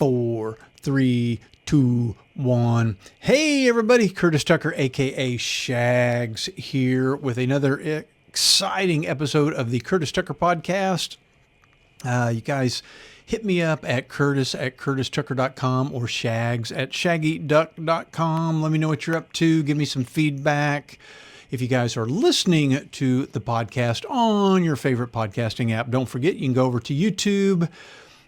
4, 3, 2, 1. Hey everybody, Curtis Tucker, aka Shags, here with another exciting episode of the Curtis Tucker podcast. You guys hit me up at Curtis at curtistucker.com or Shags at shaggyduck.com. Let me know what you're up to. Give me some feedback. If you guys are listening to the podcast on your favorite podcasting app, don't forget you can go over to YouTube,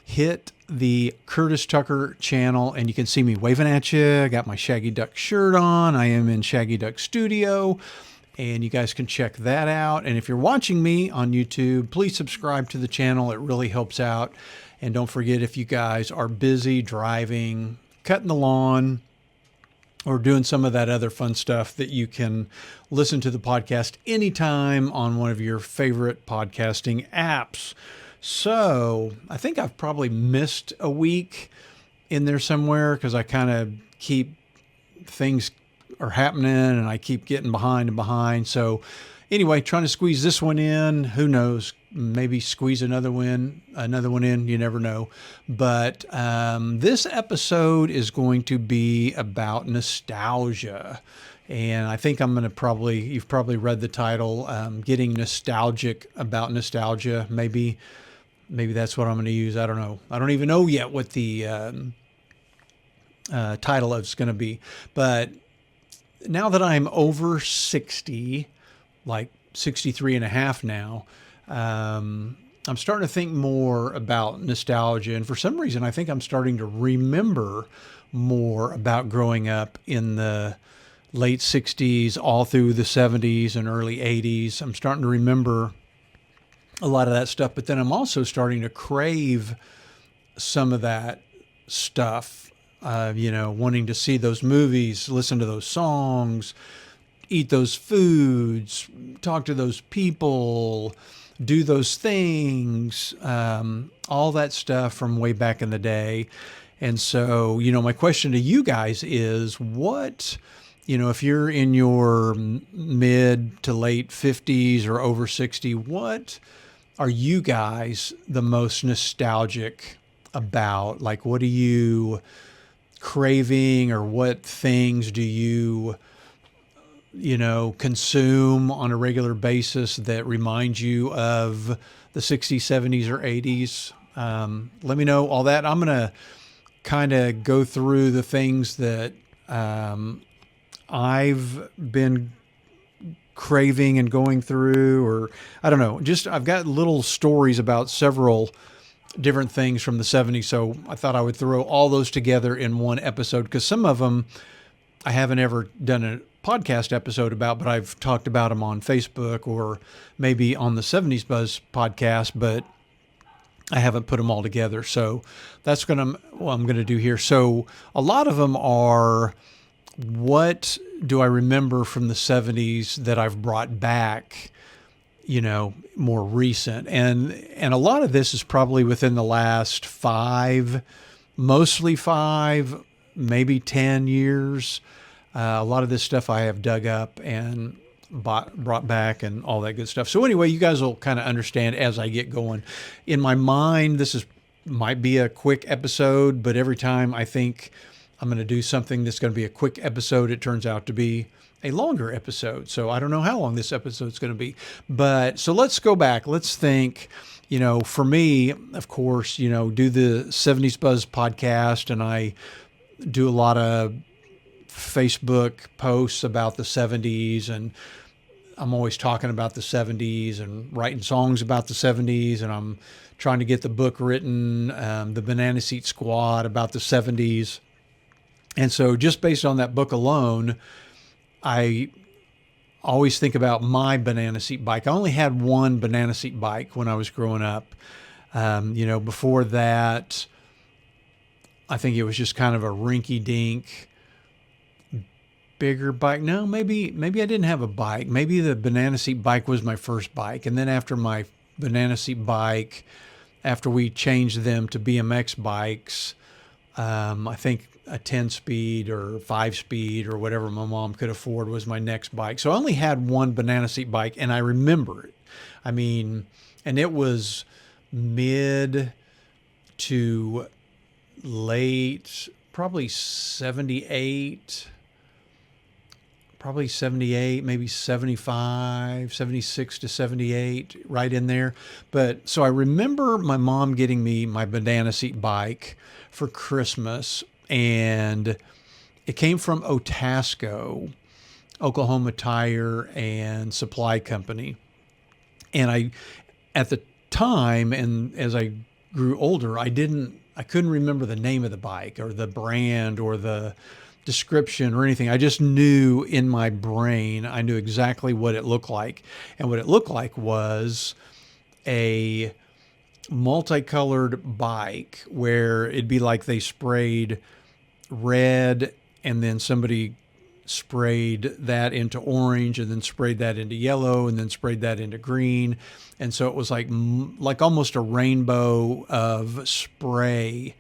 hit the Curtis Tucker channel, and you can see me waving at you. I got my Shaggy Duck shirt on. I am in Shaggy Duck Studio, and you guys can check that out. And if you're watching me on YouTube, please subscribe to the channel. It really helps out. And don't forget, if you guys are busy driving, cutting the lawn, or doing some of that other fun stuff, that you can listen to the podcast anytime on one of your favorite podcasting apps. So I think I've probably missed a week in there somewhere because I kind of keep things are happening and I keep getting behind and behind. So anyway, trying to squeeze this one in. Who knows? Maybe squeeze another one in. You never know. But this episode is going to be about nostalgia. And I think I'm going to you've probably read the title, Getting Nostalgic About Nostalgia. Maybe that's what I'm going to use. I don't know. I don't even know yet what the title is going to be. But now that I'm over 60, like 63 and a half now, I'm starting to think more about nostalgia. And for some reason, I think I'm starting to remember more about growing up in the late 60s, all through the 70s and early 80s. I'm starting to remember a lot of that stuff, but then I'm also starting to crave some of that stuff, wanting to see those movies, listen to those songs, eat those foods, talk to those people, do those things, all that stuff from way back in the day. And so, my question to you guys is what, if you're in your mid to late 50s or over 60, what are you guys the most nostalgic about? Like, what are you craving, or what things do you consume on a regular basis that remind you of the 60s, 70s, or 80s? Let me know all that. I'm going to kind of go through the things that I've been craving and going through, or I don't know, I've got little stories about several different things from the 70s. So I thought I would throw all those together in one episode, because some of them I haven't ever done a podcast episode about, but I've talked about them on Facebook or maybe on the 70s Buzz podcast, but I haven't put them all together. So that's what I'm going to do here. So a lot of them are, what do I remember from the 70s that I've brought back, more recent? And a lot of this is probably within the last mostly 5, maybe 10 years. A lot of this stuff I have dug up and brought back and all that good stuff. So anyway, you guys will kind of understand as I get going. In my mind, might be a quick episode, but every time I think I'm going to do something that's going to be a quick episode, it turns out to be a longer episode. So I don't know how long this episode is going to be. But so let's go back. Let's think, for me, of course, do the 70s Buzz podcast, and I do a lot of Facebook posts about the 70s, and I'm always talking about the 70s and writing songs about the 70s, and I'm trying to get the book written, the Banana Seat Squad, about the 70s. And so just based on that book alone, I always think about my banana seat bike. I only had one banana seat bike when I was growing up. Before that, I think it was just kind of a rinky-dink bigger bike. No, maybe I didn't have a bike. Maybe the banana seat bike was my first bike. And then after my banana seat bike, after we changed them to BMX bikes, I think a 10-speed or 5-speed or whatever my mom could afford was my next bike. So I only had one banana seat bike, and I remember it. I mean, and it was mid to late, probably 78, maybe 75, 76 to 78, right in there. But so I remember my mom getting me my banana seat bike for Christmas, and it came from Otasco, Oklahoma Tire and Supply Company. And at the time, and as I grew older, I couldn't remember the name of the bike or the brand or the description or anything. I just knew in my brain, I knew exactly what it looked like. And what it looked like was a multicolored bike where it'd be like they sprayed red and then somebody sprayed that into orange and then sprayed that into yellow and then sprayed that into green. And so it was like almost a rainbow of spray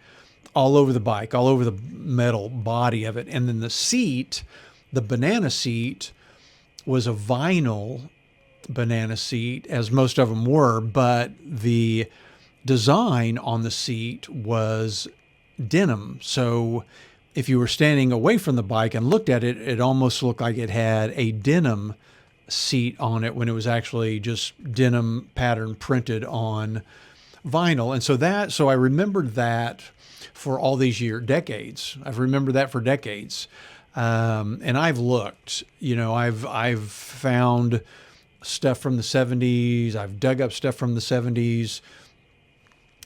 all over the bike, all over the metal body of it. And then the seat, the banana seat, was a vinyl banana seat, as most of them were, but the design on the seat was denim. So if you were standing away from the bike and looked at it, it almost looked like it had a denim seat on it when it was actually just denim pattern printed on vinyl. And so I remembered that for all these decades. I've remembered that for decades. And I've looked, I've found stuff from the 70s. I've dug up stuff from the 70s,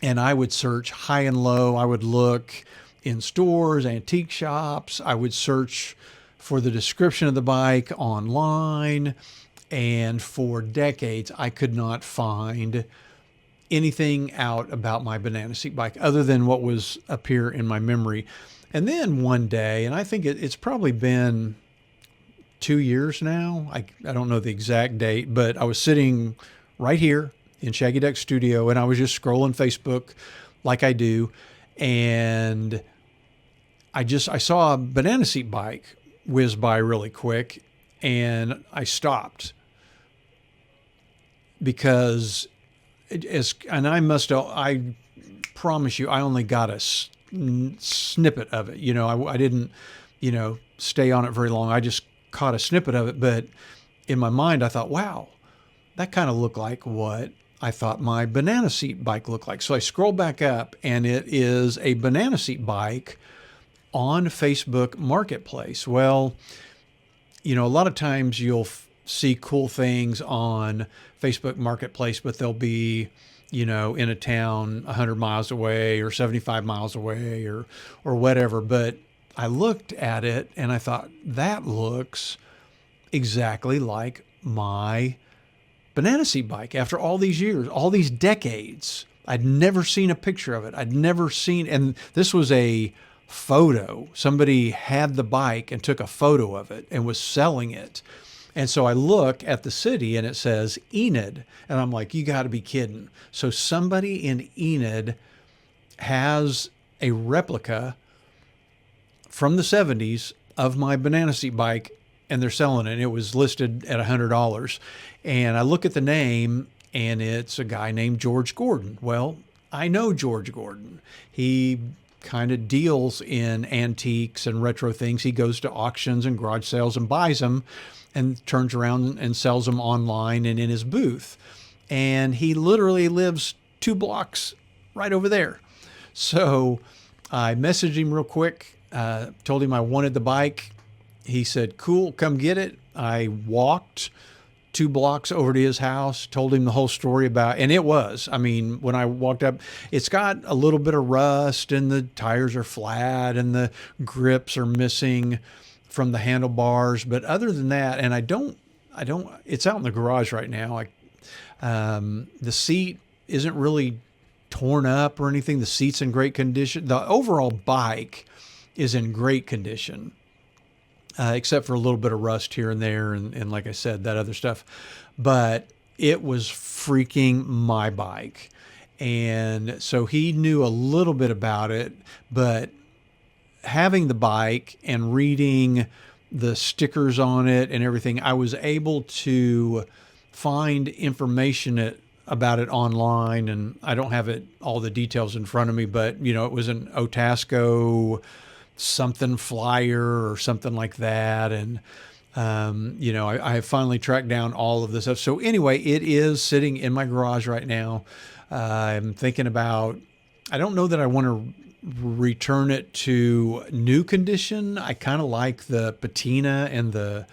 and I would search high and low. I would look in stores, antique shops. I would search for the description of the bike online. And for decades, I could not find anything out about my banana seat bike other than what was up here in my memory. And then one day, and I think it's probably been 2 years now. I don't know the exact date, but I was sitting right here in Shaggy Duck Studio, and I was just scrolling Facebook like I do. And I saw a banana seat bike whiz by really quick, and I stopped because I promise you, I only got a snippet of it. I didn't, stay on it very long. I just caught a snippet of it. But in my mind, I thought, wow, that kind of looked like what I thought my banana seat bike looked like. So I scroll back up, and it is a banana seat bike on Facebook Marketplace. Well, a lot of times you'll see cool things on Facebook Marketplace, but they'll be, in a town 100 miles away or 75 miles away or whatever. But I looked at it and I thought, that looks exactly like my banana seat bike. After all these years, all these decades, I'd never seen a picture of it. And this was a photo. Somebody had the bike and took a photo of it and was selling it. And so I look at the city and it says Enid. And I'm like, you got to be kidding. So somebody in Enid has a replica from the 70s of my banana seat bike, and they're selling it. And it was listed at $100. And I look at the name, and it's a guy named George Gordon. Well, I know George Gordon. He kind of deals in antiques and retro things. He goes to auctions and garage sales and buys them and turns around and sells them online and in his booth. And he literally lives 2 blocks right over there. So I messaged him real quick, told him I wanted the bike. He said, cool, come get it. I walked 2 blocks over to his house, told him the whole story and it was, when I walked up, it's got a little bit of rust and the tires are flat and the grips are missing from the handlebars. But other than that, and I don't, it's out in the garage right now. The seat isn't really torn up or anything. The seat's in great condition. The overall bike is in great condition. Except for a little bit of rust here and there. And like I said, that other stuff. But it was freaking my bike. And so he knew a little bit about it, but having the bike and reading the stickers on it and everything, I was able to find information about it online, and I don't have all the details in front of me, but it was an Otasco something flyer or something like that. And, I have finally tracked down all of this stuff. So anyway, it is sitting in my garage right now. I'm thinking about, I don't know that I want to return it to new condition. I kind of like the patina and the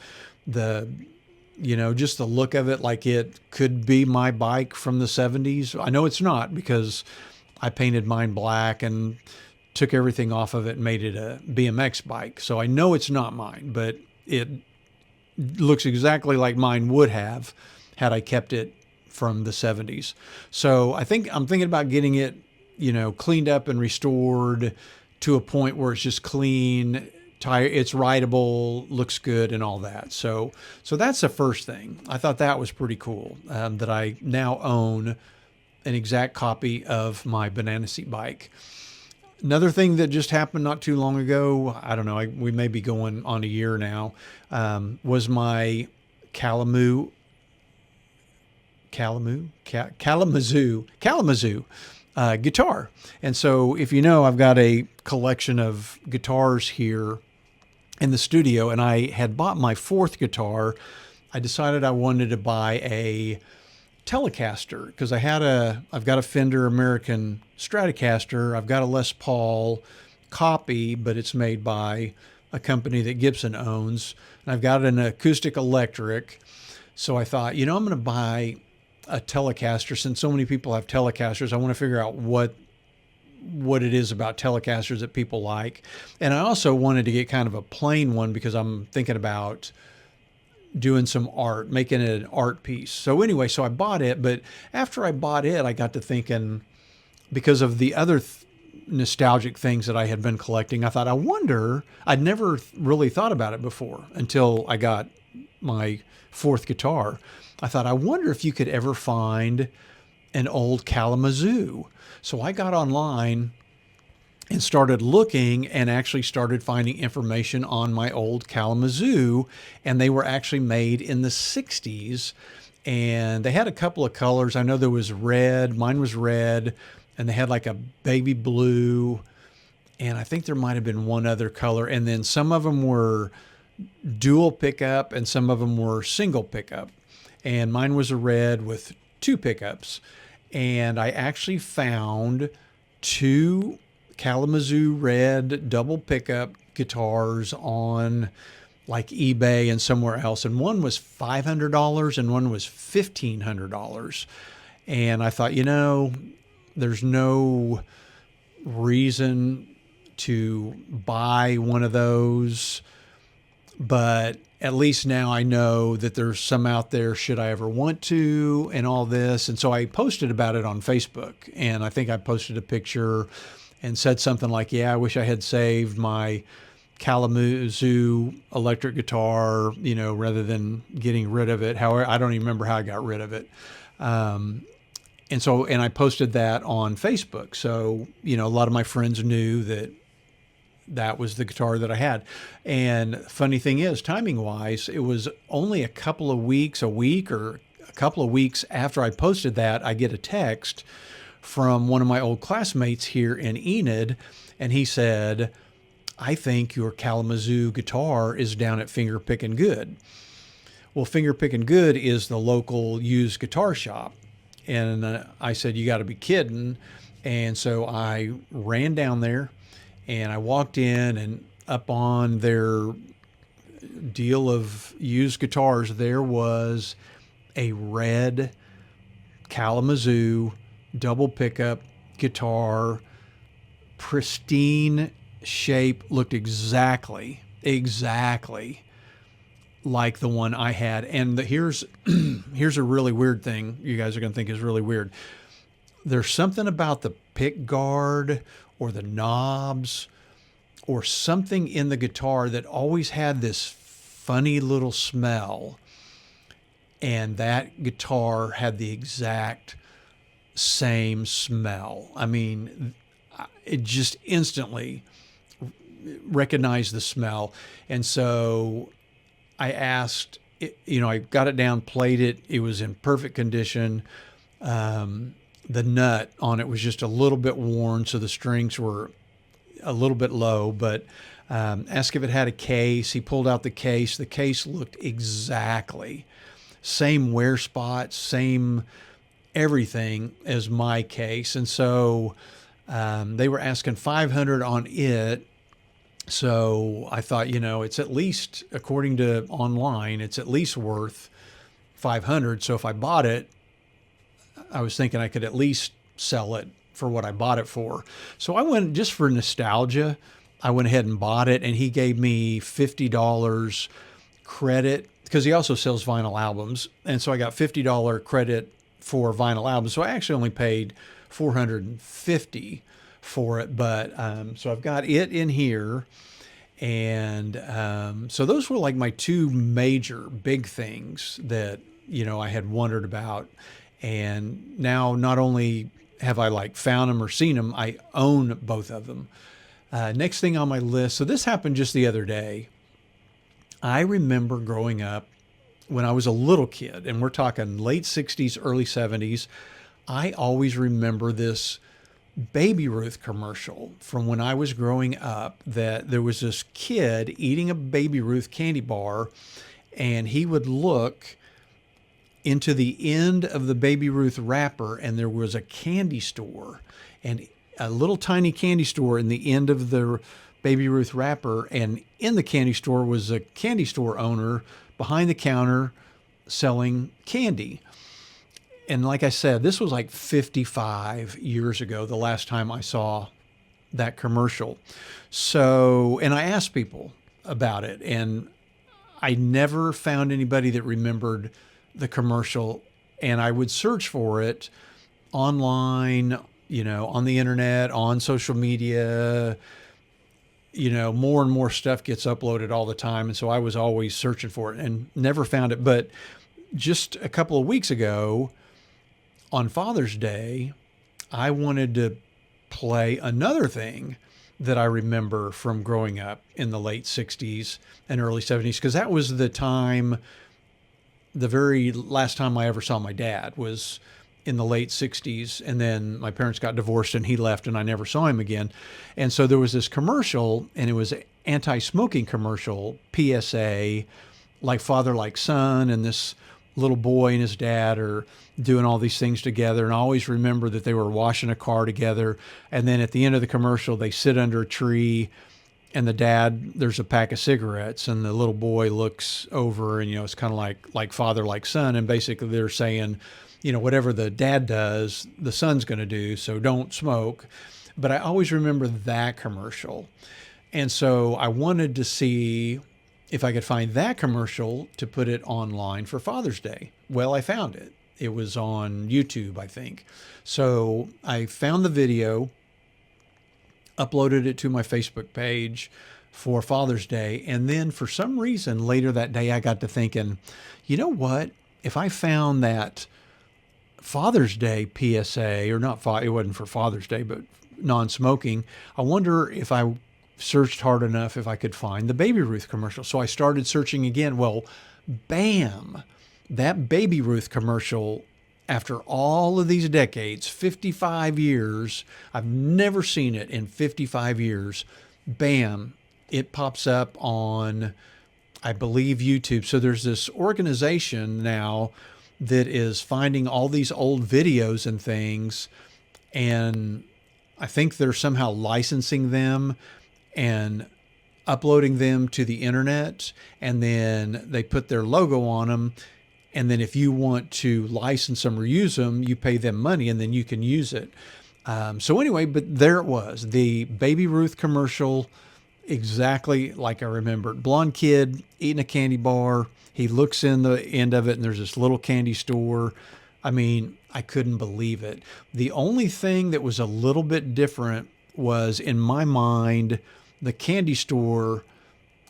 just the look of it, like it could be my bike from the 70s. I know it's not, because I painted mine black and took everything off of it and made it a BMX bike. So I know it's not mine, but it looks exactly like mine would have had I kept it from the 70s. So I'm thinking about getting it, cleaned up and restored to a point where it's just clean, it's rideable, looks good, and all that. So that's the first thing. I thought that was pretty cool, that I now own an exact copy of my banana seat bike. Another thing that just happened not too long ago, I don't know, we may be going on a year now, was my Kalamazoo guitar. And so if I've got a collection of guitars here in the studio, and I had bought my fourth guitar. I decided I wanted to buy a Telecaster, because I've got a Fender American Stratocaster. I've got a Les Paul copy, but it's made by a company that Gibson owns. And I've got an acoustic electric. So I thought, I'm going to buy a Telecaster. Since so many people have Telecasters, I want to figure out what it is about Telecasters that people like. And I also wanted to get kind of a plain one, because I'm thinking about doing some art, making it an art piece. So anyway, so I bought it, but after I bought it, I got to thinking, because of the other nostalgic things that I had been collecting, I thought, I wonder, I'd never really thought about it before until I got my fourth guitar. I thought, I wonder if you could ever find an old Kalamazoo. So I got online and started looking, and actually started finding information on my old Kalamazoo, and they were actually made in the 60s, and they had a couple of colors. I know there was red, mine was red, and they had like a baby blue, and I think there might have been one other color, and then some of them were dual pickup and some of them were single pickup, and mine was a red with two pickups. And I actually found two Kalamazoo red double pickup guitars on like eBay and somewhere else. And one was $500 and one was $1,500. And I thought, there's no reason to buy one of those, but at least now I know that there's some out there should I ever want to, and all this. And so I posted about it on Facebook, and I think I posted a picture and said something like, yeah, I wish I had saved my Kalamazoo electric guitar, rather than getting rid of it. However, I don't even remember how I got rid of it. And I posted that on Facebook. So, a lot of my friends knew that was the guitar that I had. And funny thing is, timing wise, it was only a couple of weeks, a week or a couple of weeks after I posted that, I get a text from one of my old classmates here in Enid. And he said, I think your Kalamazoo guitar is down at Finger Pickin' Good. Well, Finger Pickin' Good is the local used guitar shop. And I said, you got to be kidding. And so I ran down there, and I walked in, and up on their deal of used guitars, there was a red Kalamazoo double pickup guitar, pristine shape, looked exactly like the one I had. And here's a really weird thing you guys are going to think is really weird. There's something about the pick guard or the knobs or something in the guitar that always had this funny little smell. And that guitar had the exact same smell. I mean, it just instantly recognized the smell. And so I asked, I got it down, played it. It was in perfect condition. The nut on it was just a little bit worn, so the strings were a little bit low, but asked if it had a case. He pulled out the case. The case looked exactly same wear spots, same everything as my case. And so they were asking 500 on it. So I thought, it's at least, according to online, it's at least worth 500. So if I bought it, I was thinking I could at least sell it for what I bought it for. So I went, just for nostalgia, I went ahead and bought it, and he gave me $50 credit because he also sells vinyl albums. And so I got $50 credit for vinyl albums. So I actually only paid $450 for it. But so I've got it in here. And so those were like my two major big things that, I had wondered about. And now not only have I like found them or seen them, I own both of them. Next thing on my list. So this happened just the other day. I remember growing up when I was a little kid, and we're talking late 60s, early 70s. I always remember this Baby Ruth commercial from when I was growing up, that there was this kid eating a Baby Ruth candy bar, and he would look into the end of the Baby Ruth wrapper, and there was a candy store, and a little tiny candy store in the end of the Baby Ruth wrapper. And in the candy store was a candy store owner behind the counter selling candy. And like I said, this was like 55 years ago, the last time I saw that commercial. So, and I asked people about it, and I never found anybody that remembered the commercial. And I would search for it online, on the internet, on social media. More and more stuff gets uploaded all the time. And so I was always searching for it and never found it. But just a couple of weeks ago, on Father's Day, I wanted to play another thing that I remember from growing up in the late 60s and early 70s, because that was the time, the very last time I ever saw my dad was in the late 60s. And then my parents got divorced and he left and I never saw him again. And so there was this commercial, and it was an anti-smoking commercial, PSA, like father, like son. And this little boy and his dad are doing all these things together. And I always remember that they were washing a car together. And then at the end of the commercial, they sit under a tree, and the dad, there's a pack of cigarettes, and the little boy looks over, and, it's kind of like father, like son. And basically they're saying, whatever the dad does, the son's going to do, so don't smoke. But I always remember that commercial. And so I wanted to see if I could find that commercial to put it online for Father's Day. Well, I found it. It was on YouTube, I think. So I found the video, uploaded it to my Facebook page for Father's Day. And then for some reason later that day, I got to thinking, you know what? If I found that Father's Day PSA, or not, it wasn't for Father's Day, but non-smoking, I wonder if I searched hard enough if I could find the Baby Ruth commercial. So I started searching again. Well, bam, that Baby Ruth commercial, after all of these decades, 55 years, I've never seen it in 55 years. Bam, it pops up on, I believe, YouTube. So there's this organization now that is finding all these old videos and things, and I think they're somehow licensing them and uploading them to the internet, and then they put their logo on them. And then if you want to license them or use them, you pay them money, and then you can use it. So anyway, but there it was, the Baby Ruth commercial, exactly like I remembered. Blonde kid eating a candy bar. He looks in the end of it, and there's this little candy store. I mean, I couldn't believe it. The only thing that was a little bit different was, in my mind, the candy store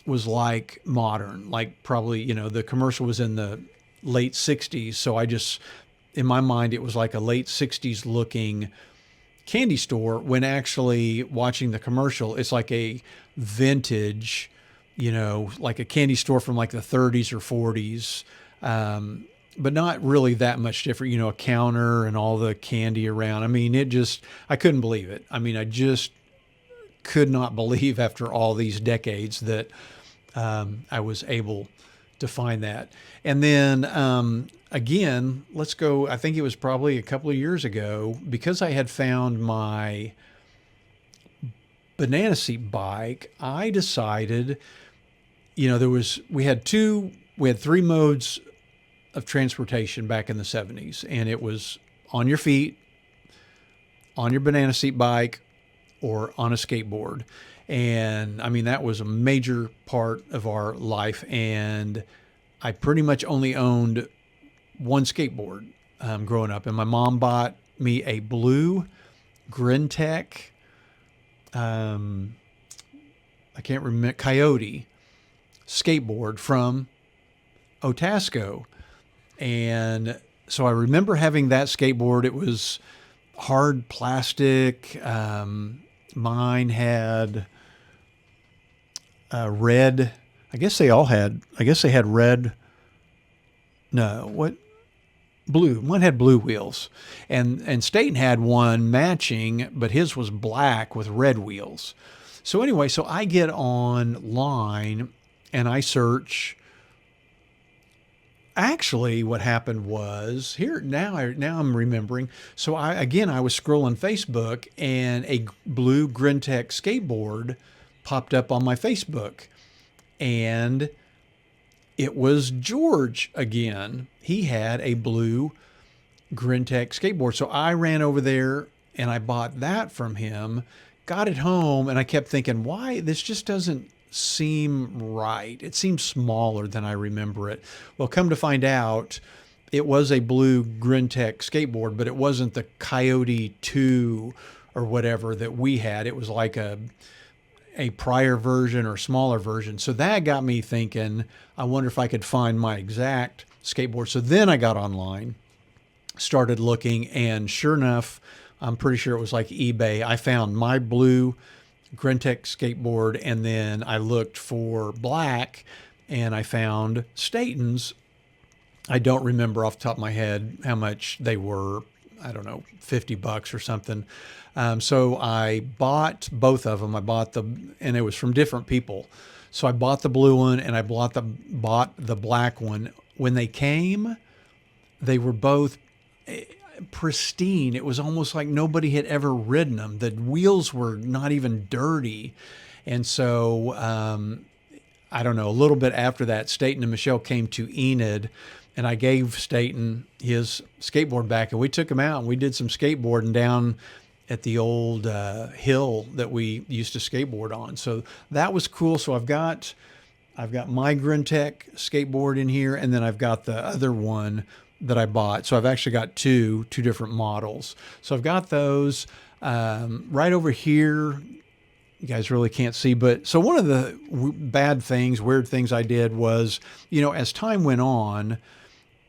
was like modern, like probably, the commercial was in the late 60s. So in my mind, it was like a late 60s looking candy store, when actually watching the commercial, it's like a vintage, like a candy store from like the 30s or 40s. but not really that much different, a counter and all the candy around. I mean, I couldn't believe it. I mean, I just could not believe after all these decades that I was able to find that. And then again, let's go. I think it was probably a couple of years ago, because I had found my banana seat bike. I decided, we had three modes of transportation back in the 70s, and it was on your feet, on your banana seat bike, or on a skateboard. And I mean, that was a major part of our life. And I pretty much only owned one skateboard growing up. And my mom bought me a blue Grintech, I can't remember, Coyote skateboard from Otasco. And so I remember having that skateboard. It was hard plastic. Mine had red. I guess they had red. No, what? Blue. One had blue wheels. And Staten had one matching, but his was black with red wheels. So anyway, so I get online and I search. Actually, what happened was here now. Now I'm remembering. So I was scrolling Facebook, and a blue Grintech skateboard popped up on my Facebook, and it was George again. He had a blue Grintech skateboard, so I ran over there and I bought that from him. Got it home, and I kept thinking, why this just doesn't seem right. It seems smaller than I remember it. Well, come to find out, it was a blue Grintech skateboard, but it wasn't the Coyote 2 or whatever that we had. It was like a prior version or smaller version. So that got me thinking, I wonder if I could find my exact skateboard. So then I got online, started looking, and sure enough, I'm pretty sure it was like eBay. I found my blue Grintech skateboard, and then I looked for black, and I found Staten's. I don't remember off the top of my head how much they were. I don't know, $50 or something. So I bought both of them. And it was from different people. So I bought the blue one, and I bought the black one. When they came, they were both pristine. It was almost like nobody had ever ridden them. The wheels were not even dirty. And so, I don't know, a little bit after that, Staten and Michelle came to Enid, and I gave Staten his skateboard back, and we took him out and we did some skateboarding down at the old hill that we used to skateboard on. So that was cool. So I've got my Grintech skateboard in here, and then I've got the other one that I bought. So I've actually got two different models. So I've got those right over here. You guys really can't see, but so one of the weird things I did was, as time went on,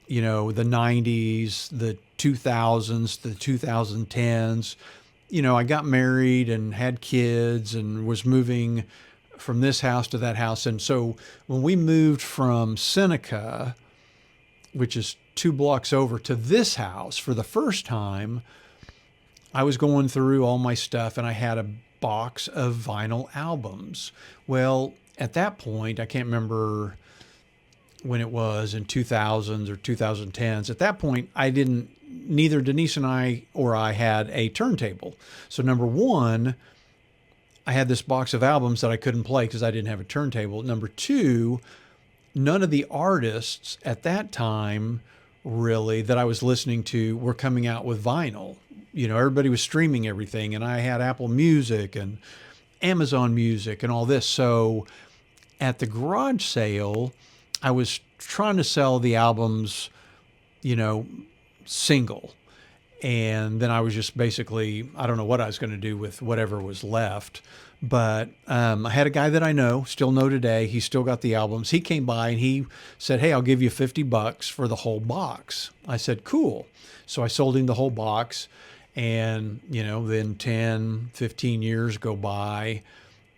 the 90s, the 2000s, the 2010s, I got married and had kids and was moving from this house to that house. And so when we moved from Seneca, which is 2 blocks over, to this house for the first time, I was going through all my stuff, and I had a box of vinyl albums. Well, at that point, I can't remember when it was, in 2000s or 2010s. At that point, neither Denise and I had a turntable. So number one, I had this box of albums that I couldn't play because I didn't have a turntable. Number two, none of the artists at that time really that I was listening to were coming out with vinyl. Everybody was streaming everything, and I had Apple Music and Amazon Music and all this. So at the garage sale, I was trying to sell the albums, single. And then I was just basically, I don't know what I was going to do with whatever was left. But I had a guy that I still know today. He still got the albums. He came by and he said, "Hey, I'll give you $50 for the whole box." I said, "Cool." So I sold him the whole box. And, then 10, 15 years go by,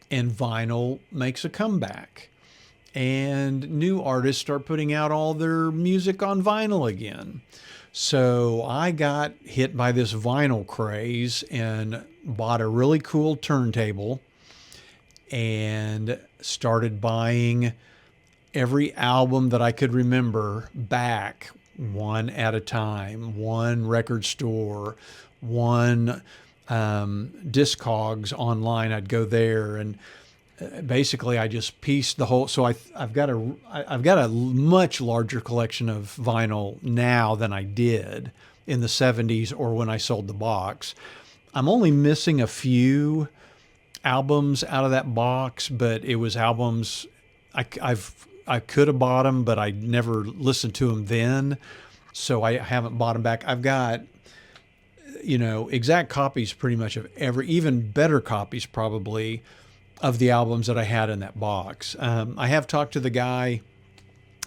and vinyl makes a comeback. and new artists start putting out all their music on vinyl again. So I got hit by this vinyl craze and bought a really cool turntable and started buying every album that I could remember back, one at a time, one record store, one Discogs online. I'd go there, and basically I just pieced the whole. So I've got a much larger collection of vinyl now than I did in the 70s or when I sold the box. I'm only missing a few albums out of that box, but it was albums I could have bought them, but I never listened to them then, so I haven't bought them back. I've got, exact copies pretty much of even better copies probably of the albums that I had in that box. I have talked to the guy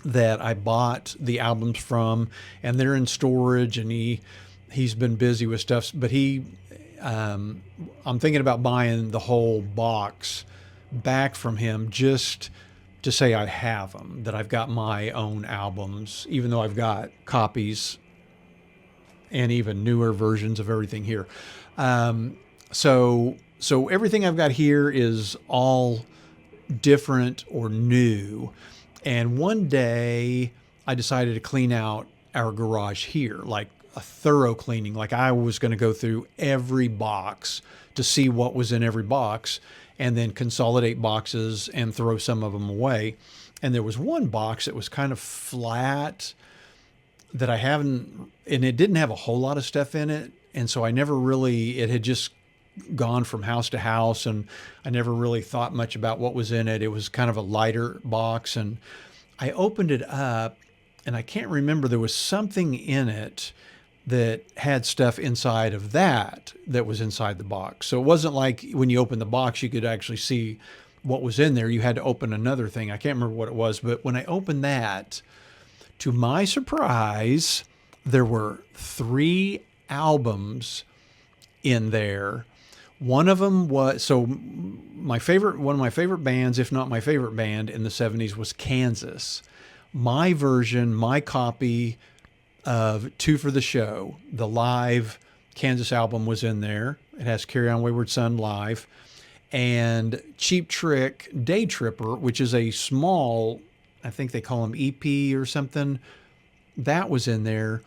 that I bought the albums from, and they're in storage, and he's been busy with stuff, but I'm thinking about buying the whole box back from him just to say I have them, that I've got my own albums, even though I've got copies and even newer versions of everything here. So everything I've got here is all different or new. And one day I decided to clean out our garage here, like a thorough cleaning. Like I was going to go through every box to see what was in every box and then consolidate boxes and throw some of them away. And there was one box that was kind of flat that I haven't, and it didn't have a whole lot of stuff in it. And so it had just gone from house to house, and I never really thought much about what was in it. It was kind of a lighter box, and I opened it up, and I can't remember, there was something in it that had stuff inside of that was inside the box. So it wasn't like when you open the box, you could actually see what was in there. You had to open another thing. I can't remember what it was, but when I opened that, to my surprise, there were 3 albums in there. One of them was, one of my favorite bands, if not my favorite band in the 70s, was Kansas. My version, my copy of Two for the Show, the live Kansas album, was in there. It has Carry On Wayward Son live. And Cheap Trick Day Tripper, which is a small, I think they call them EP or something, that was in there.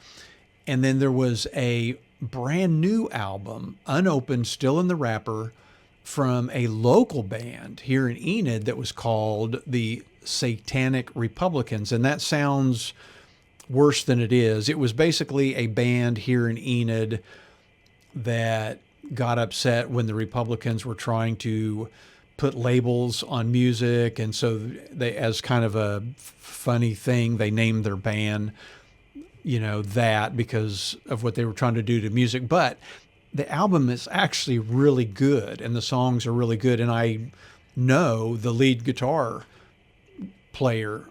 And then there was a brand new album, unopened, still in the wrapper, from a local band here in Enid that was called the Satanic Republicans. And that sounds worse than it is. It was basically a band here in Enid that got upset when the Republicans were trying to put labels on music. And so they, as kind of a funny thing, they named their band, that because of what they were trying to do to music. But the album is actually really good, and the songs are really good. And I know the lead guitar player.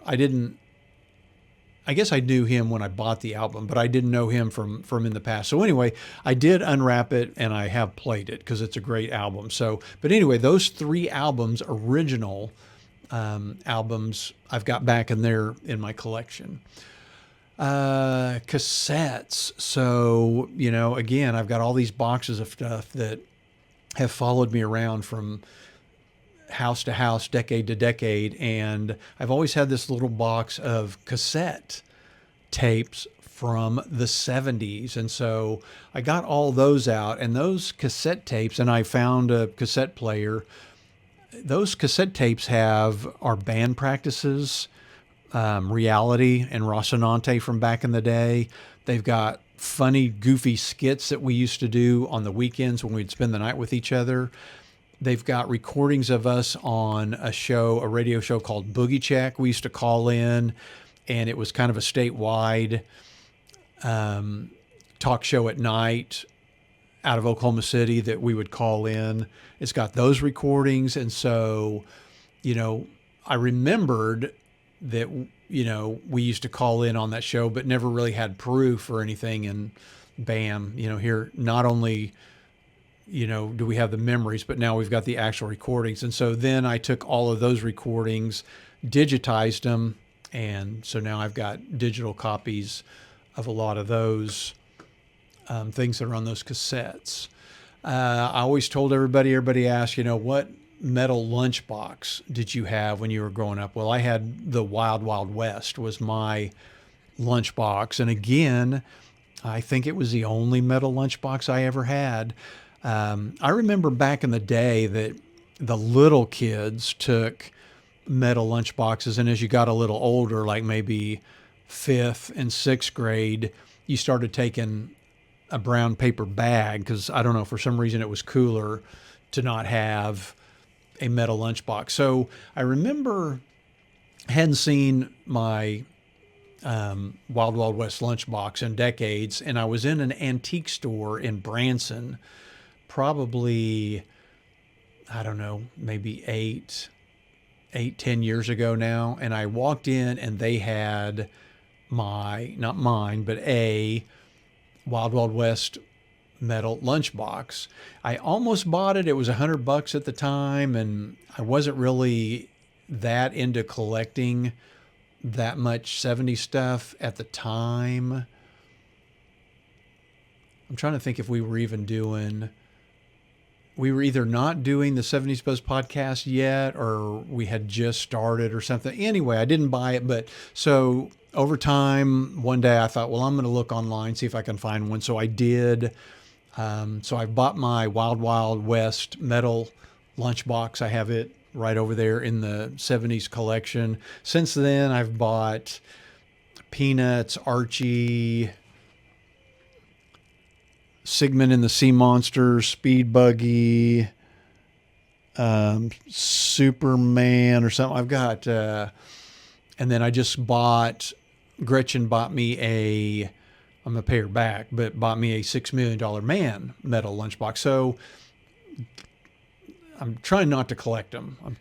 I guess I knew him when I bought the album, but I didn't know him from in the past. So anyway, I did unwrap it, and I have played it because it's a great album. So, but anyway, those 3 albums, original albums, I've got back in my collection. Cassettes. So, again, I've got all these boxes of stuff that have followed me around from house to house, decade to decade, and I've always had this little box of cassette tapes from the 70s. And so I got all those out, and those cassette tapes, and I found a cassette player. Those cassette tapes have our band practices, Reality and Rocinante from back in the day. They've got funny, goofy skits that we used to do on the weekends when we'd spend the night with each other. They've got recordings of us on a radio show called Boogie Check. We used to call in, and it was kind of a statewide talk show at night out of Oklahoma City that we would call in. It's got those recordings. And so, I remembered that, we used to call in on that show, but never really had proof or anything. And bam, here, not only, do we have the memories, but now we've got the actual recordings. And so then I took all of those recordings, digitized them. And so now I've got digital copies of a lot of those things that are on those cassettes. I always told everybody asked, what metal lunchbox did you have when you were growing up? Well, I had the Wild Wild West was my lunchbox. And again, I think it was the only metal lunchbox I ever had. I remember back in the day that the little kids took metal lunchboxes, and as you got a little older, like maybe fifth and sixth grade, you started taking a brown paper bag because I don't know, for some reason it was cooler to not have a metal lunchbox. So I remember I hadn't seen my Wild Wild West lunchbox in decades, and I was in an antique store in Branson, probably, I don't know, maybe 10 years ago now. And I walked in and they had not mine, but a Wild Wild West metal lunchbox. I almost bought it. It was $100 at the time, and I wasn't really that into collecting that much 70s stuff at the time. I'm trying to think if we were either not doing the 70s Buzz podcast yet, or we had just started or something. Anyway, I didn't buy it, but so over time, one day I thought, well, I'm going to look online, see if I can find one. So I did. So I bought my Wild Wild West metal lunchbox. I have it right over there in the 70s collection. Since then, I've bought Peanuts, Archie, Sigmund and the Sea Monsters, Speed Buggy, Superman or something. I've got, and then I just Gretchen bought me I'm going to pay her back, but bought me a $6 Million Man metal lunchbox. So I'm trying not to collect them. I'm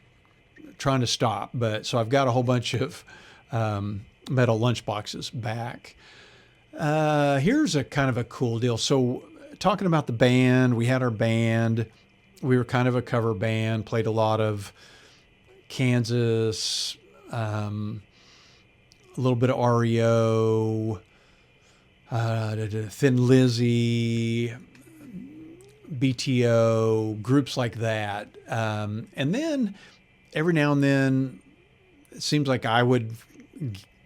trying to stop. But so I've got a whole bunch of metal lunchboxes back. Here's a kind of a cool deal. So talking about the band, we had our band. We were kind of a cover band, played a lot of Kansas, a little bit of REO, Thin Lizzy, BTO, groups like that. And then every now and then it seems like I would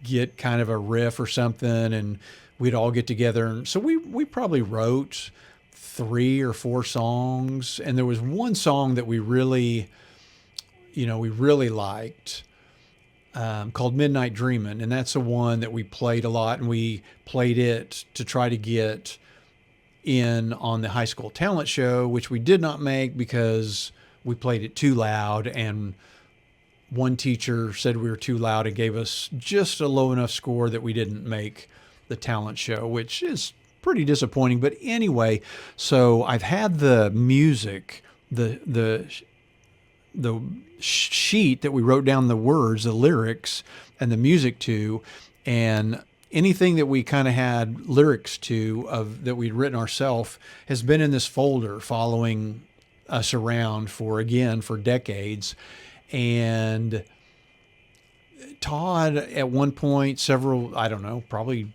get kind of a riff or something, and we'd all get together. And so we probably wrote 3 or 4 songs. And there was one song that we really liked, called Midnight Dreamin'. And that's the one that we played a lot. And we played it to try to get in on the high school talent show, which we did not make because we played it too loud. And one teacher said we were too loud and gave us just a low enough score that we didn't make the talent show, which is pretty disappointing. But anyway, so I've had the music, the sheet that we wrote down the words, the lyrics, and the music to, and anything that we kind of had lyrics to that we'd written ourselves has been in this folder following us around for decades. And Todd at one point, I don't know, probably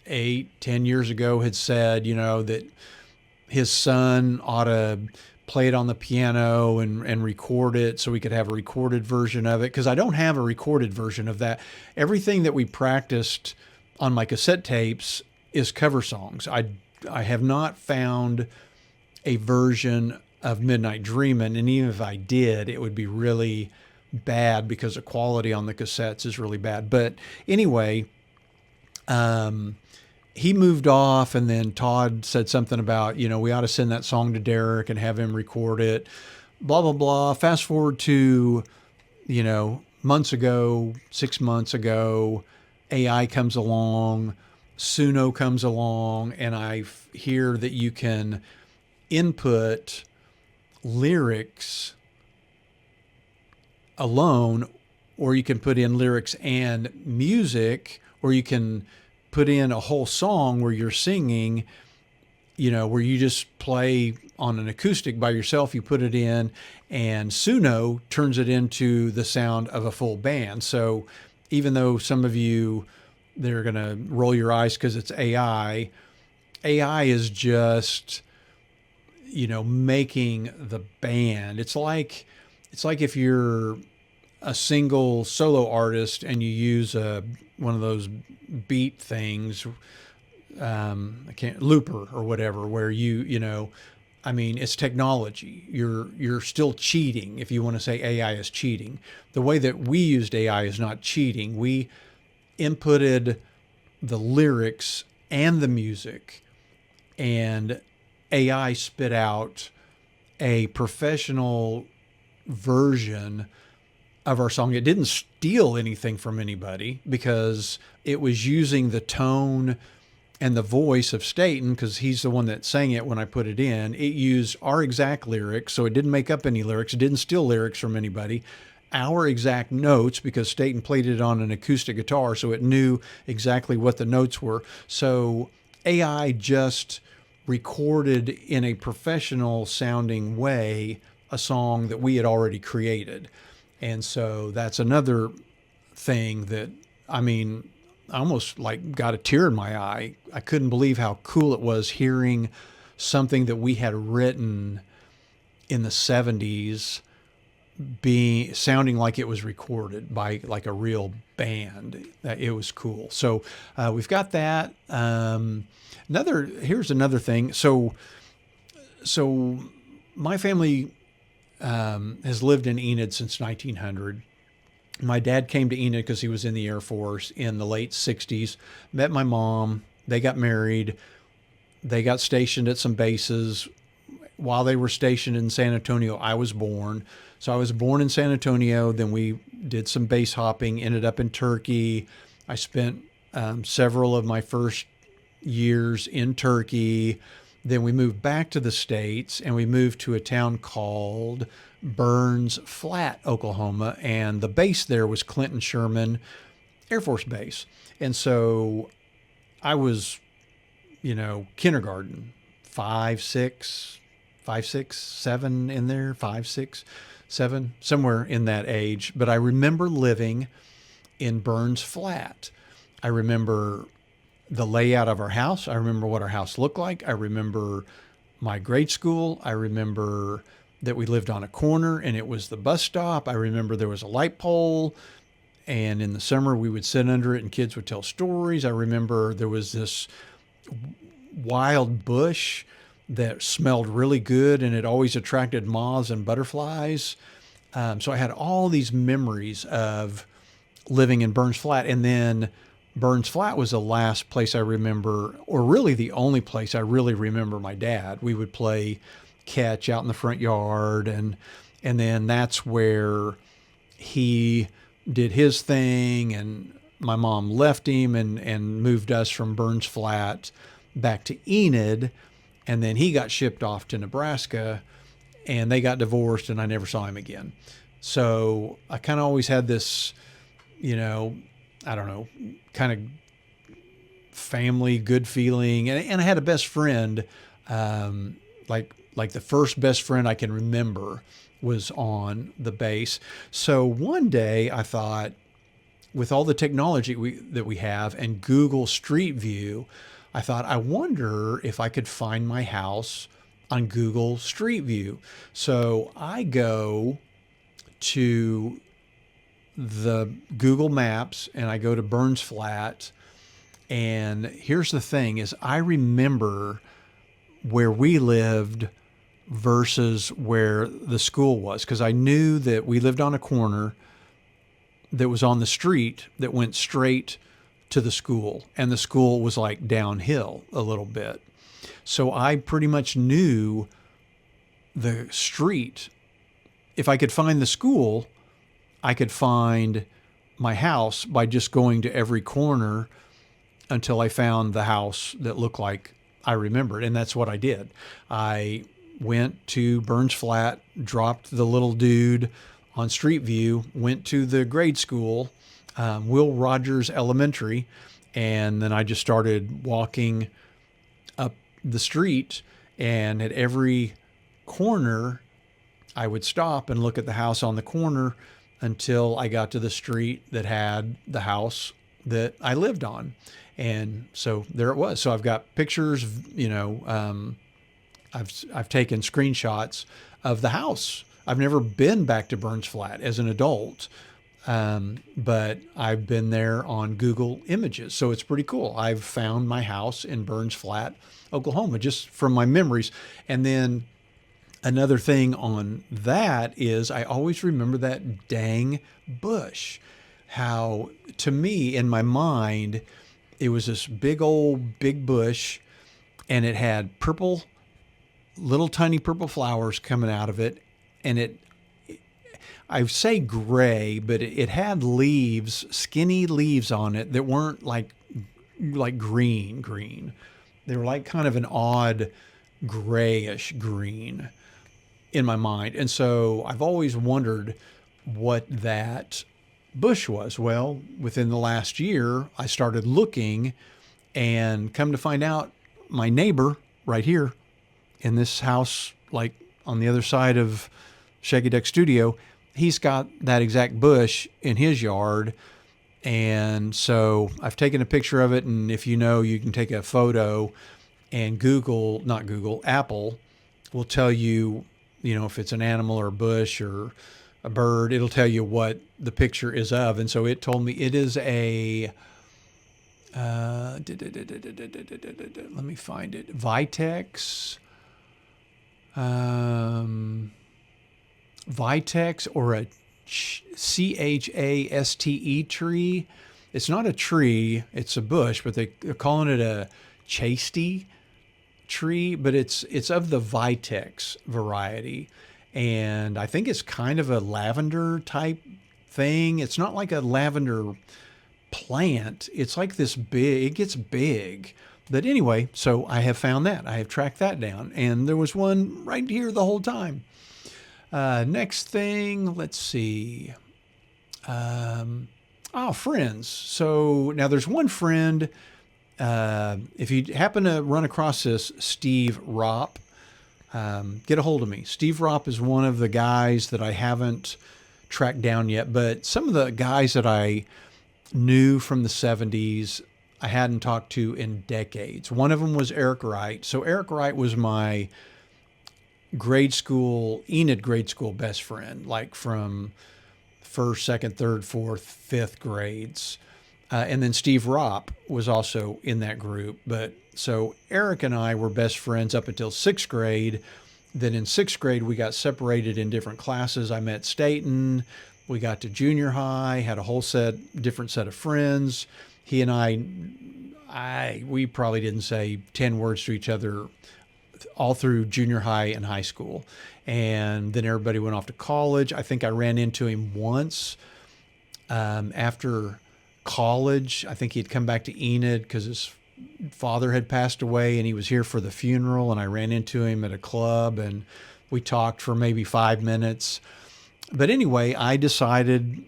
8-10 years ago, had said, that his son ought to play it on the piano and record it so we could have a recorded version of it. Because I don't have a recorded version of that. Everything that we practiced on my cassette tapes is cover songs. I have not found a version of Midnight Dreamin', and even if I did, it would be really bad because the quality on the cassettes is really bad. But anyway, he moved off, and then Todd said something about, we ought to send that song to Derek and have him record it, blah, blah, blah. Fast forward to, months ago, 6 months ago, AI comes along, Suno comes along, and I hear that you can input lyrics alone, or you can put in lyrics and music, or you can put in a whole song where you're singing where you just play on an acoustic by yourself, you put it in, and Suno turns it into the sound of a full band. So even though some of you, they're going to roll your eyes because it's AI is just, making the band. It's like if you're a single solo artist and you use one of those beat things, I can't looper or whatever, where I mean, it's technology. You're still cheating if you want to say AI is cheating. The way that we used AI is not cheating. We inputted the lyrics and the music, and AI spit out a professional version of our song. It didn't steal anything from anybody because it was using the tone and the voice of Staten, because he's the one that sang it when I put it in. It used our exact lyrics, so it didn't make up any lyrics. It didn't steal lyrics from anybody. Our exact notes, because Staten played it on an acoustic guitar, so it knew exactly what the notes were. So AI just recorded in a professional sounding way a song that we had already created. And so that's another thing that, I mean, I almost like got a tear in my eye. I couldn't believe how cool it was hearing something that we had written in the 70s being sounding like it was recorded by like a real band. It was cool. So we've got that. Here's another thing. So my family has lived in Enid since 1900. My dad came to Enid because he was in the Air Force in the late 60s, met my mom. They got married. They got stationed at some bases. While they were stationed in San Antonio, I was born. So I was born in San Antonio. Then we did some base hopping, ended up in Turkey. I spent several of my first years in Turkey. Then we moved back to the States, and we moved to a town called Burns Flat, Oklahoma. And the base there was Clinton Sherman Air Force Base. And so I was, kindergarten, 5, 6, 5, 6, 7 in there, 5, 6, 7, somewhere in that age. But I remember living in Burns Flat. I remember the layout of our house. I remember what our house looked like. I remember my grade school. I remember that we lived on a corner and it was the bus stop. I remember there was a light pole, and in the summer we would sit under it and kids would tell stories. I remember there was this wild bush that smelled really good, and it always attracted moths and butterflies. So I had all these memories of living in Burns Flat. And then Burns Flat was the last place I remember, or really the only place I really remember my dad. We would play catch out in the front yard, and then that's where he did his thing, and my mom left him and moved us from Burns Flat back to Enid, and then he got shipped off to Nebraska, and they got divorced, and I never saw him again. So I kind of always had this, I don't know, kind of family good feeling. And I had a best friend, like the first best friend I can remember was on the base. So one day I thought, with all the technology that we have and Google Street View, I thought, I wonder if I could find my house on Google Street View. So I go to the Google Maps and I go to Burns Flat. And here's the thing is, I remember where we lived versus where the school was, because I knew that we lived on a corner that was on the street that went straight to the school, and the school was like downhill a little bit. So I pretty much knew the street. If I could find the school, I could find my house by just going to every corner until I found the house that looked like I remembered. And that's what I did. I went to Burns Flat, dropped the little dude on Street View, went to the grade school, Will Rogers Elementary, and then I just started walking up the street, and at every corner, I would stop and look at the house on the corner until I got to the street that had the house that I lived on. And so there it was. So I've got pictures, I've taken screenshots of the house. I've never been back to Burns Flat as an adult, but I've been there on Google Images. So it's pretty cool. I've found my house in Burns Flat, Oklahoma, just from my memories. And then another thing on that is I always remember that dang bush. How, to me, in my mind, it was this big bush, and it had little tiny purple flowers coming out of it. And I say gray, but it had leaves, skinny leaves on it that weren't like green. They were like kind of an odd grayish green in my mind. And so I've always wondered what that bush was. Well, within the last year, I started looking, and come to find out, my neighbor right here in this house, like on the other side of Shaggy Duck Studio, he's got that exact bush in his yard. And so I've taken a picture of it. And if you can take a photo, and Apple will tell you, if it's an animal or a bush or a bird, it'll tell you what the picture is of. And so it told me it is a, let me find it, Vitex or a CHASTE tree. It's not a tree, it's a bush, but they're calling it a chasty tree, but it's of the Vitex variety. And I think it's kind of a lavender type thing. It's not like a lavender plant. It's like this big, it gets big. But anyway, so I have found that. I have tracked that down. And there was one right here the whole time. Next thing, let's see. Friends. So now there's one friend. If you happen to run across this, Steve Ropp, get a hold of me. Steve Ropp is one of the guys that I haven't tracked down yet, but some of the guys that I knew from the 70s, I hadn't talked to in decades. One of them was Eric Wright. So Eric Wright was my Enid grade school best friend, like from first, second, third, fourth, fifth grades. And then Steve Ropp was also in that group. But so Eric and I were best friends up until sixth grade. Then in sixth grade, we got separated in different classes. I met Staten. We got to junior high, had a whole different set of friends. He and we probably didn't say 10 words to each other all through junior high and high school. And then everybody went off to college. I think I ran into him once after college. I think he'd come back to Enid because his father had passed away, and he was here for the funeral. And I ran into him at a club, and we talked for maybe 5 minutes. But anyway, I decided,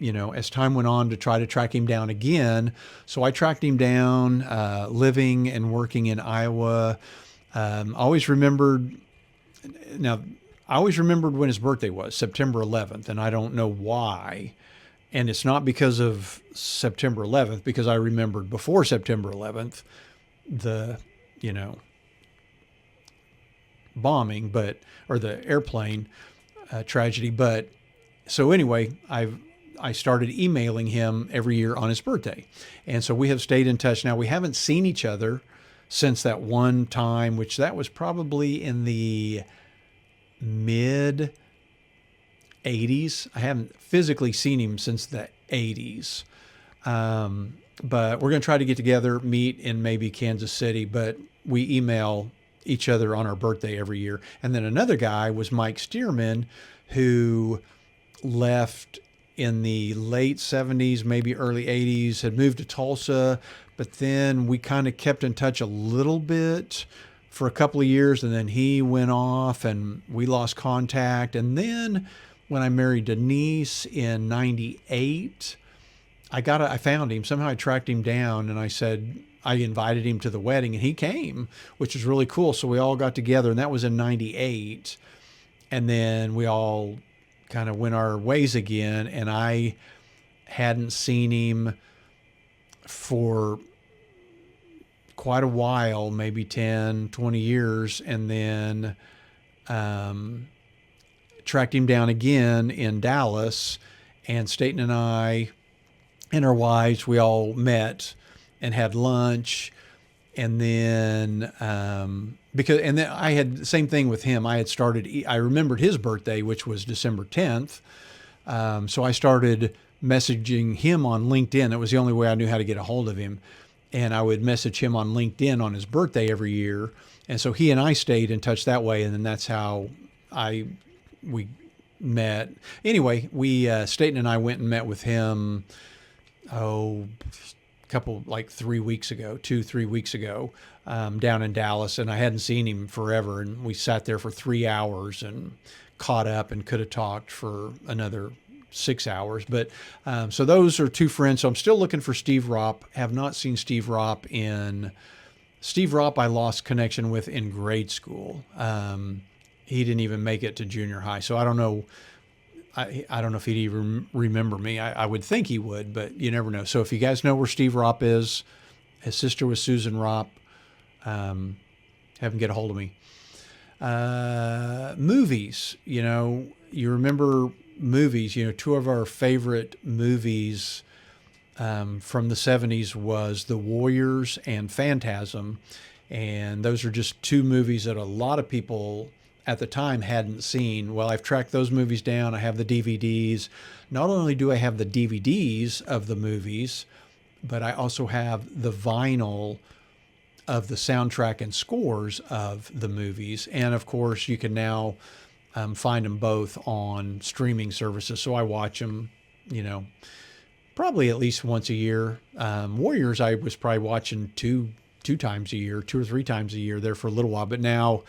as time went on, to try to track him down again. So I tracked him down, living and working in Iowa. I always remembered when his birthday was, September 11th, and I don't know why. And it's not because of September 11th, because I remembered before September 11th, the, bombing, or the airplane tragedy. But so anyway, I started emailing him every year on his birthday. And so we have stayed in touch. Now, we haven't seen each other since that one time, which that was probably in the mid 80s. I haven't physically seen him since the 80s. But we're going to try to get together, meet in maybe Kansas City, but we email each other on our birthday every year. And then another guy was Mike Stearman, who left in the late 70s, maybe early 80s, had moved to Tulsa, but then we kind of kept in touch a little bit for a couple of years, and then he went off and we lost contact. And then when I married Denise in 98, I found him. Somehow I tracked him down, and I said, I invited him to the wedding, and he came, which was really cool. So we all got together, and that was in '98. And then we all kind of went our ways again. And I hadn't seen him for quite a while, maybe 10, 20 years. And then tracked him down again in Dallas. And Staten and I and our wives, we all met and had lunch. And then and then I had the same thing with him. I remembered his birthday, which was December 10th. So I started messaging him on LinkedIn. That was the only way I knew how to get a hold of him. And I would message him on LinkedIn on his birthday every year. And so he and I stayed in touch that way. And then that's how we met. Anyway, Staten and I went and met with him, couple, like 3 weeks ago, 2-3 weeks ago, down in Dallas. And I hadn't seen him forever. And we sat there for 3 hours and caught up and could have talked for another 6 hours. But so those are two friends. So I'm still looking for Steve Ropp. Have not seen Steve Ropp I lost connection with in grade school. He didn't even make it to junior high. So I don't know. I don't know if he'd even remember me. I would think he would, but you never know. So if you guys know where Steve Ropp is, his sister was Susan Ropp, have him get a hold of me. Movies, you remember movies, two of our favorite movies from the 70s was The Warriors and Phantasm. And those are just two movies that a lot of people at the time hadn't seen. Well, I've tracked those movies down. I have the DVDs. Not only do I have the DVDs of the movies, but I also have the vinyl of the soundtrack and scores of the movies. And of course, you can now find them both on streaming services. So I watch them, probably at least once a year. Warriors, I was probably watching two times a year, 2 or 3 times a year there for a little while. But now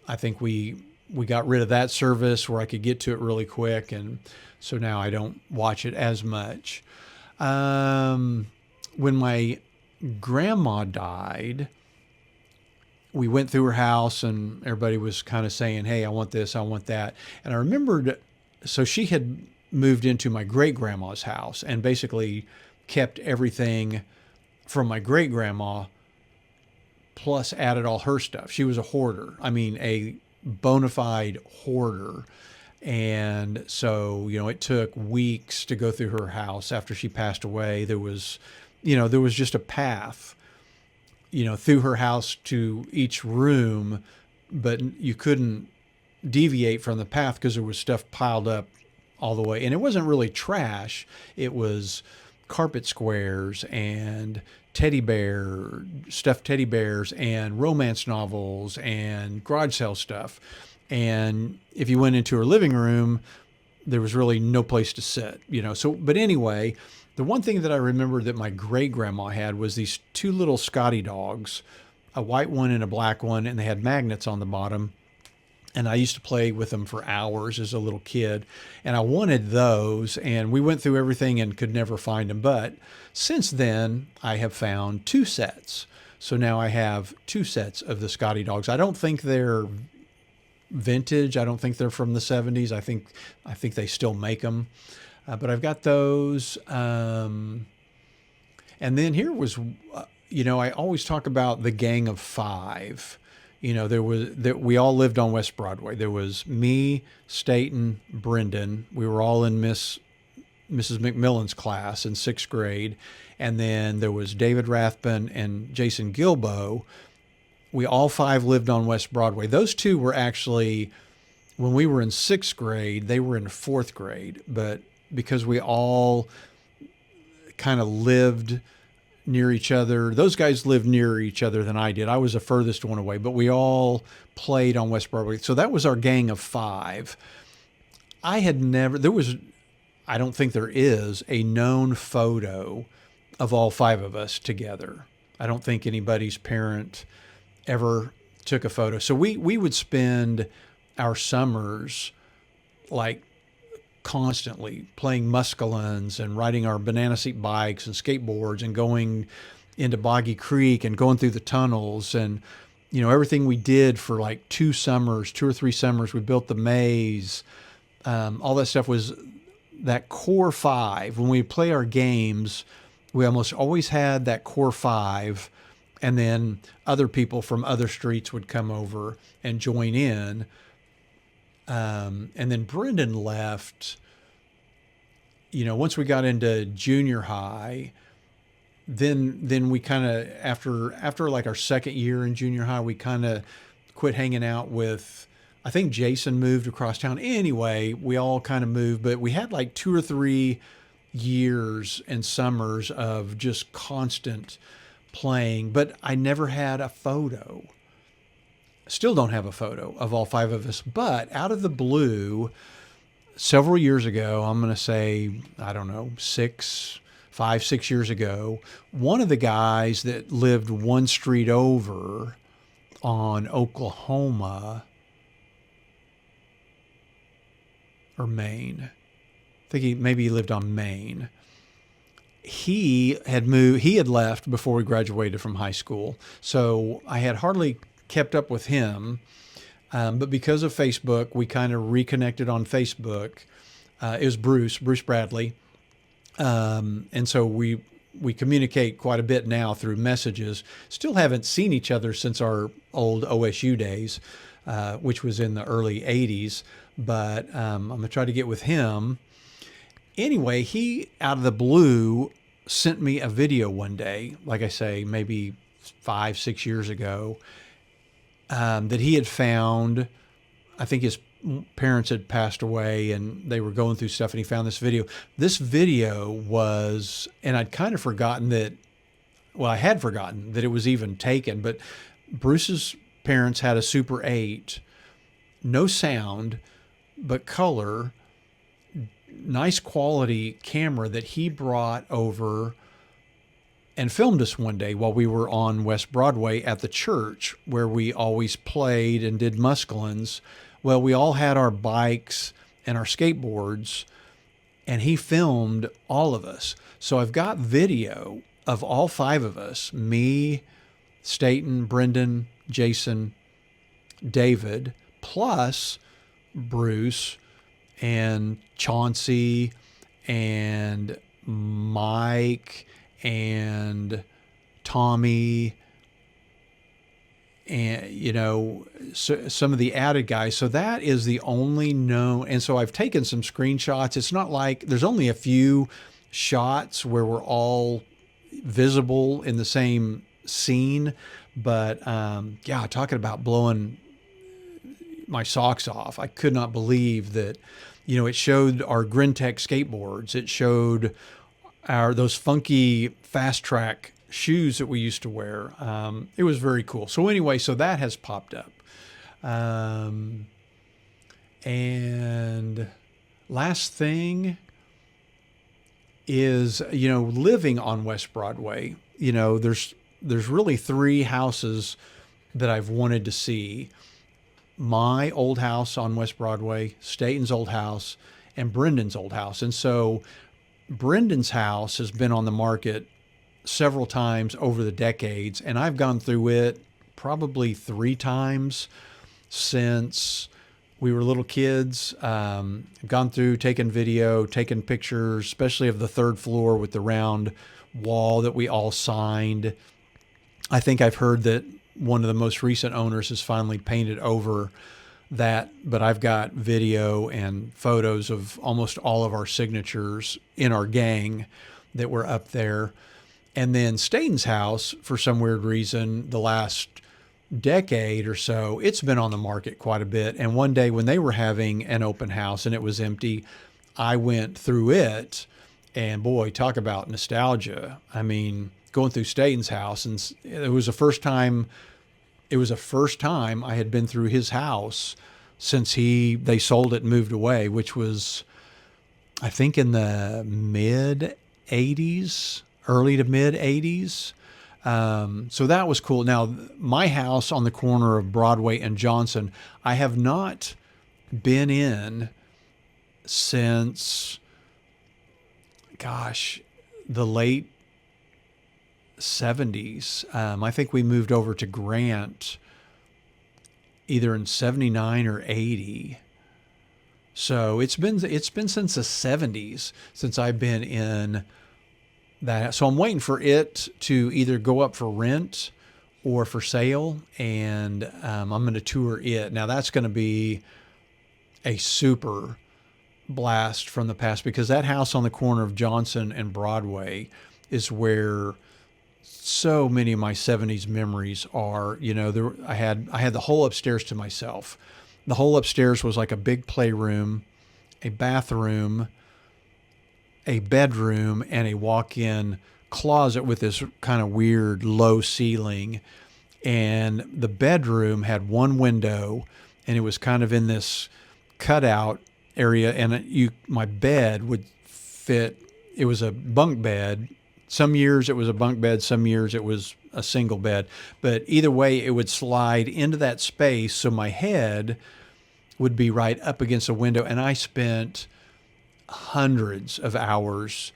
I think we got rid of that service where I could get to it really quick. And so now I don't watch it as much. When my grandma died, we went through her house and everybody was kind of saying, hey, I want this, I want that. And I remembered, so she had moved into my great grandma's house and basically kept everything from my great grandma, plus added all her stuff. She was a hoarder. I mean, a bona fide hoarder. And so, it took weeks to go through her house after she passed away. There was just a path, through her house to each room, but you couldn't deviate from the path because there was stuff piled up all the way. And it wasn't really trash. It was carpet squares and stuffed teddy bears and romance novels and garage sale stuff. And if you went into her living room, there was really no place to sit, So, but anyway, the one thing that I remember that my great grandma had was these 2 little Scotty dogs, a white one and a black one, and they had magnets on the bottom. And I used to play with them for hours as a little kid. And I wanted those. And we went through everything and could never find them. But since then, I have found 2 sets. So now I have 2 sets of the Scotty dogs. I don't think they're vintage. I don't think they're from the 70s. I think they still make them. But I've got those. And then here was, I always talk about the Gang of 5. We all lived on West Broadway. There was me, Staten, Brendan. We were all in Mrs. McMillan's class in 6th grade. And then there was David Rathbun and Jason Gilbo. We all 5 lived on West Broadway. Those 2 were actually, when we were in 6th grade, they were in 4th grade. But because we all kind of lived near each other. Those guys lived nearer each other than I did. I was the furthest one away, but we all played on West Broadway. So that was our Gang of 5. I don't think there is a known photo of all 5 of us together. I don't think anybody's parent ever took a photo. So we would spend our summers like constantly playing muscalines and riding our banana seat bikes and skateboards and going into Boggy Creek and going through the tunnels and, everything we did for like 2 or 3 summers. We built the maze. All that stuff was that core five. When we play our games, we almost always had that core five, and then other people from other streets would come over and join in. And then Brendan left, once we got into junior high. Then we kind of, after like our second year in junior high, we kind of quit hanging out with, I think Jason moved across town. Anyway, we all kind of moved, but we had like 2 or 3 years and summers of just constant playing. But I never had a photo. Still don't have a photo of all five of us. But out of the blue, several years ago, I'm going to say, I don't know, 5, 6 years ago, one of the guys that lived one street over on Oklahoma or Maine, I think maybe he lived on Maine. He had moved, he had left before we graduated from high school. So I had hardly kept up with him. But because of Facebook, we kind of reconnected on Facebook. It was Bruce Bradley. And so we communicate quite a bit now through messages. Still haven't seen each other since our old OSU days, which was in the early 80s. But I'm going to try to get with him. Anyway, he, out of the blue, sent me a video one day, like I say, maybe 5, 6 years ago, that he had found. I think his parents had passed away and they were going through stuff, and he found this video. This video was, and I'd kind of forgotten that, well, I had forgotten that it was even taken, but Bruce's parents had a Super 8, no sound, but color, nice quality camera that he brought over and filmed us one day while we were on West Broadway at the church where we always played and did musclins. Well, we all had our bikes and our skateboards, and he filmed all of us. So I've got video of all five of us, me, Staten, Brendan, Jason, David, plus Bruce and Chauncey and Mike and Tommy and, some of the added guys. So that is the only known. And so I've taken some screenshots. It's not like there's only a few shots where we're all visible in the same scene. But yeah, talking about blowing my socks off. I could not believe that, it showed our Grintech skateboards. It showed those funky fast track shoes that we used to wear. It was very cool. So anyway, so that has popped up. And last thing is, living on West Broadway, there's really 3 houses that I've wanted to see. My old house on West Broadway, Staten's old house, and Brendan's old house. And so Brendan's house has been on the market several times over the decades, and I've gone through it probably 3 times since we were little kids. Gone through, taken video, taken pictures, especially of the 3rd floor with the round wall that we all signed. I think I've heard that one of the most recent owners has finally painted over that, but I've got video and photos of almost all of our signatures in our gang that were up there. And then Staten's house, for some weird reason, the last decade or so, it's been on the market quite a bit. And one day when they were having an open house and it was empty, I went through it, and boy, talk about nostalgia. I mean, going through Staten's house, and it was the first time I had been through his house since they sold it and moved away, which was, I think, in the mid 80s, early to mid 80s. So that was cool. Now, my house on the corner of Broadway and Johnson, I have not been in since, gosh, the late 70s. I think we moved over to Grant either in 79 or 80. So it's been since the 70s since I've been in that. So I'm waiting for it to either go up for rent or for sale, and I'm going to tour it. Now that's going to be a super blast from the past, because that house on the corner of Johnson and Broadway is where so many of my 70s memories are. You know, I had the whole upstairs to myself. The whole upstairs was like a big playroom, a bathroom, a bedroom, and a walk-in closet with this kind of weird low ceiling. And the bedroom had one window, and it was kind of in this cutout area, and my bed would fit. It was a bunk bed. Some years it was a bunk bed, some years it was a single bed. But either way, it would slide into that space, so my head would be right up against a window. And I spent hundreds of hours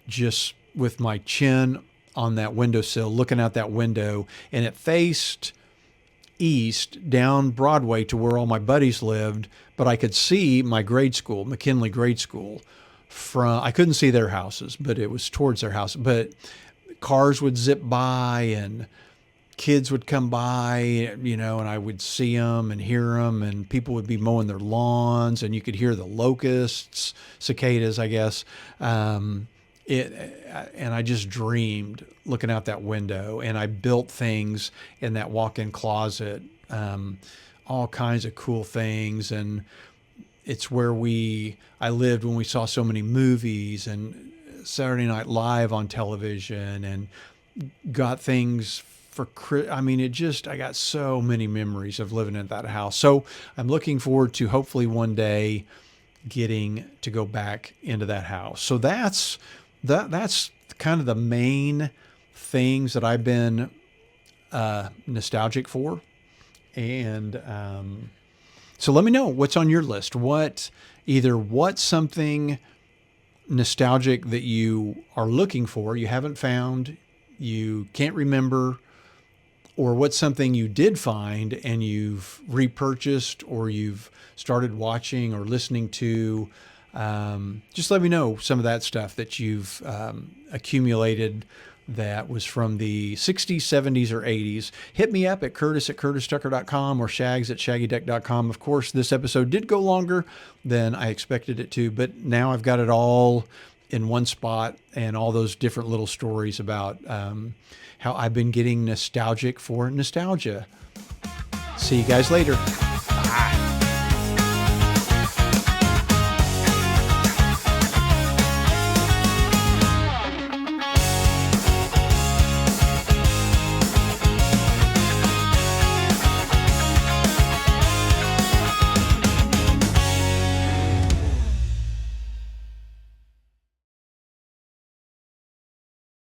just with my chin on that windowsill, looking out that window, and it faced east down Broadway to where all my buddies lived, but I could see my grade school, McKinley Grade School, I couldn't see their houses, but it was towards their house. But cars would zip by and kids would come by, you know, and I would see them and hear them, and people would be mowing their lawns, and you could hear the locusts, cicadas, I guess. And I just dreamed looking out that window, and I built things in that walk-in closet, all kinds of cool things. And it's where I lived when we saw so many movies and Saturday Night Live on television, and got things I got so many memories of living in that house. So I'm looking forward to hopefully one day getting to go back into that house. So that's kind of the main things that I've been nostalgic for. And so let me know what's on your list. What's something nostalgic that you are looking for, you haven't found, you can't remember, or what's something you did find and you've repurchased, or you've started watching or listening to. Just let me know some of that stuff that you've accumulated that was from the 60s, 70s, or 80s. Hit me up at curtis@curtistucker.com or shags@shaggydeck.com. Of course, this episode did go longer than I expected it to, but now I've got it all in one spot, and all those different little stories about how I've been getting nostalgic for nostalgia. See you guys later.